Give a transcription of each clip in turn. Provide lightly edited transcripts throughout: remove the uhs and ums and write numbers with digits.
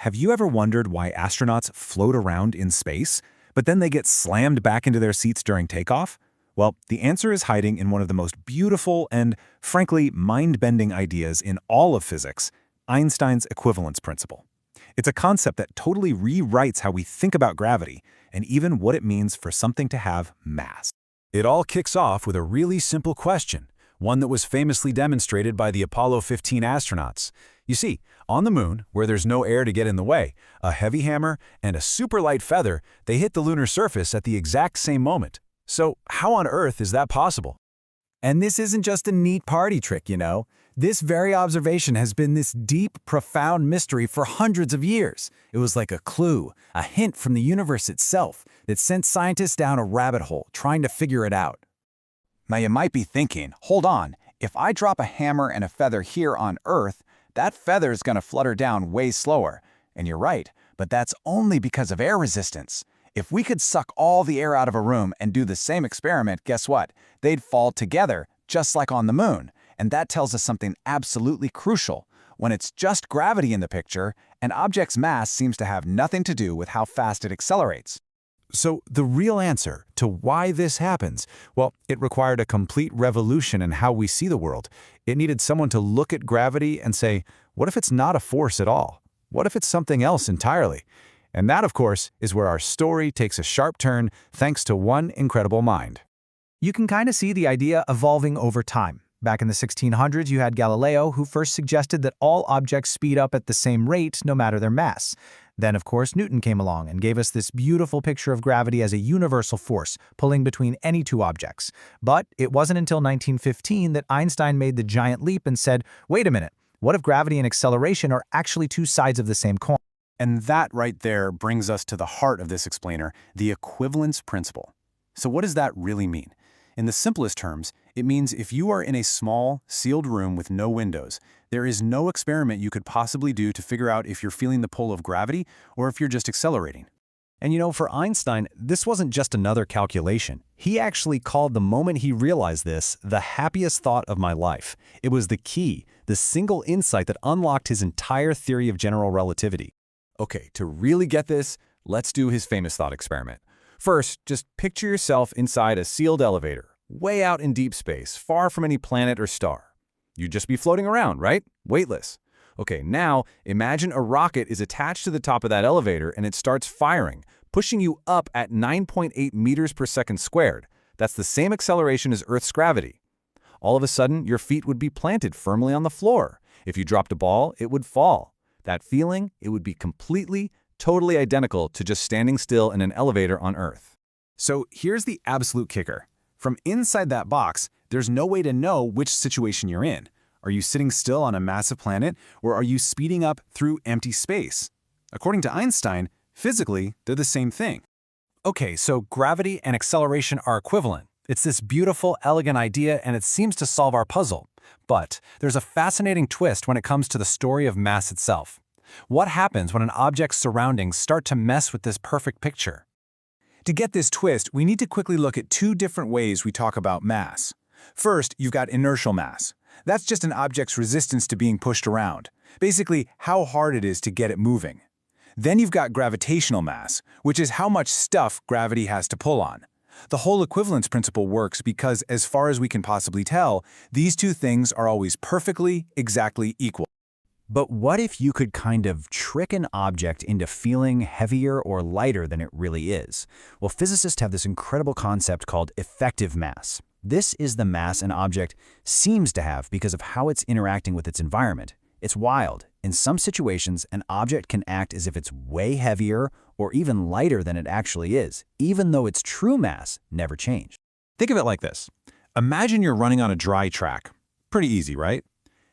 Have you ever wondered why astronauts float around in space, but then they get slammed back into their seats during takeoff? Well, the answer is hiding in one of the most beautiful and, frankly, mind-bending ideas in all of physics, Einstein's equivalence principle. It's a concept that totally rewrites how we think about gravity and even what it means for something to have mass. It all kicks off with a really simple question, one that was famously demonstrated by the Apollo 15 astronauts. You see, on the moon, where there's no air to get in the way, a heavy hammer and a super light feather, they hit the lunar surface at the exact same moment. So how on earth is that possible? And this isn't just a neat party trick, you know. This very observation has been this deep, profound mystery for hundreds of years. It was like a clue, a hint from the universe itself that sent scientists down a rabbit hole trying to figure it out. Now you might be thinking, hold on, if I drop a hammer and a feather here on Earth, that feather is going to flutter down way slower. And you're right, but that's only because of air resistance. If we could suck all the air out of a room and do the same experiment, guess what? They'd fall together, just like on the moon. And that tells us something absolutely crucial. When it's just gravity in the picture, an object's mass seems to have nothing to do with how fast it accelerates. So the real answer to why this happens, well, it required a complete revolution in how we see the world. It needed someone to look at gravity and say, what if it's not a force at all? What if it's something else entirely? And that, of course, is where our story takes a sharp turn thanks to one incredible mind. You can kind of see the idea evolving over time. Back in the 1600s, you had Galileo, who first suggested that all objects speed up at the same rate no matter their mass. Then, of course, Newton came along and gave us this beautiful picture of gravity as a universal force, pulling between any two objects. But it wasn't until 1915 that Einstein made the giant leap and said, wait a minute, what if gravity and acceleration are actually two sides of the same coin? And that right there brings us to the heart of this explainer, the equivalence principle. So what does that really mean? In the simplest terms, it means if you are in a small, sealed room with no windows, there is no experiment you could possibly do to figure out if you're feeling the pull of gravity or if you're just accelerating. And you know, for Einstein, this wasn't just another calculation. He actually called the moment he realized this the happiest thought of my life. It was the key, the single insight that unlocked his entire theory of general relativity. Okay, to really get this, let's do his famous thought experiment. First, just picture yourself inside a sealed elevator, way out in deep space, far from any planet or star. You'd just be floating around, right? Weightless. Okay, now imagine a rocket is attached to the top of that elevator and it starts firing, pushing you up at 9.8 meters per second squared. That's the same acceleration as Earth's gravity. All of a sudden, your feet would be planted firmly on the floor. If you dropped a ball, it would fall. That feeling, it would be completely, totally identical to just standing still in an elevator on Earth. So here's the absolute kicker. From inside that box, there's no way to know which situation you're in. Are you sitting still on a massive planet, or are you speeding up through empty space? According to Einstein, physically, they're the same thing. Okay, so gravity and acceleration are equivalent. It's this beautiful, elegant idea, and it seems to solve our puzzle. But there's a fascinating twist when it comes to the story of mass itself. What happens when an object's surroundings start to mess with this perfect picture? To get this twist, we need to quickly look at two different ways we talk about mass. First, you've got inertial mass. That's just an object's resistance to being pushed around, basically how hard it is to get it moving. Then you've got gravitational mass, which is how much stuff gravity has to pull on. The whole equivalence principle works because, as far as we can possibly tell, these two things are always perfectly, exactly equal. But what if you could kind of trick an object into feeling heavier or lighter than it really is? Well, physicists have this incredible concept called effective mass. This is the mass an object seems to have because of how it's interacting with its environment. It's wild. In some situations, an object can act as if it's way heavier or even lighter than it actually is, even though its true mass never changed. Think of it like this. Imagine you're running on a dry track. Pretty easy, right?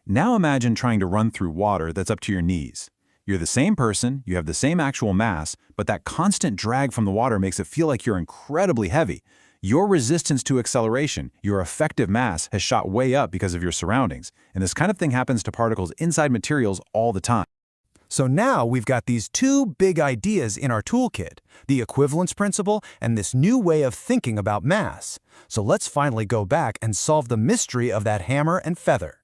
Now imagine trying to run through water that's up to your knees. You're the same person, you have the same actual mass, but that constant drag from the water makes it feel like you're incredibly heavy. Your resistance to acceleration, your effective mass, has shot way up because of your surroundings. And this kind of thing happens to particles inside materials all the time. So now we've got these two big ideas in our toolkit, the equivalence principle and this new way of thinking about mass. So let's finally go back and solve the mystery of that hammer and feather.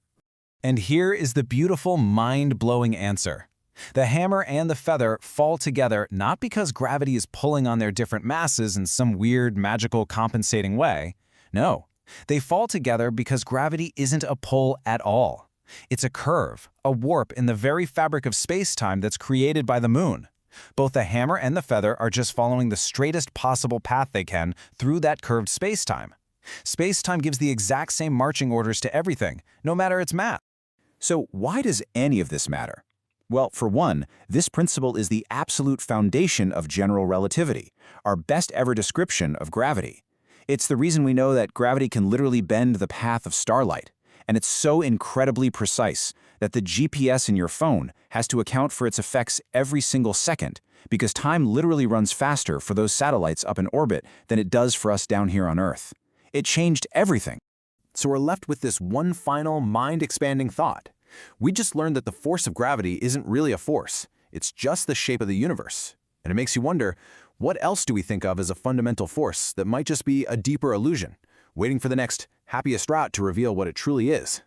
And here is the beautiful, mind-blowing answer. The hammer and the feather fall together not because gravity is pulling on their different masses in some weird, magical, compensating way. No, they fall together because gravity isn't a pull at all. It's a curve, a warp in the very fabric of space-time that's created by the moon. Both the hammer and the feather are just following the straightest possible path they can through that curved space-time. Space-time gives the exact same marching orders to everything, no matter its mass. So why does any of this matter? Well, for one, this principle is the absolute foundation of general relativity, our best ever description of gravity. It's the reason we know that gravity can literally bend the path of starlight, and it's so incredibly precise that the GPS in your phone has to account for its effects every single second, because time literally runs faster for those satellites up in orbit than it does for us down here on Earth. It changed everything. So we're left with this one final mind-expanding thought. We just learned that the force of gravity isn't really a force. It's just the shape of the universe. And it makes you wonder, what else do we think of as a fundamental force that might just be a deeper illusion, waiting for the next happiest route to reveal what it truly is?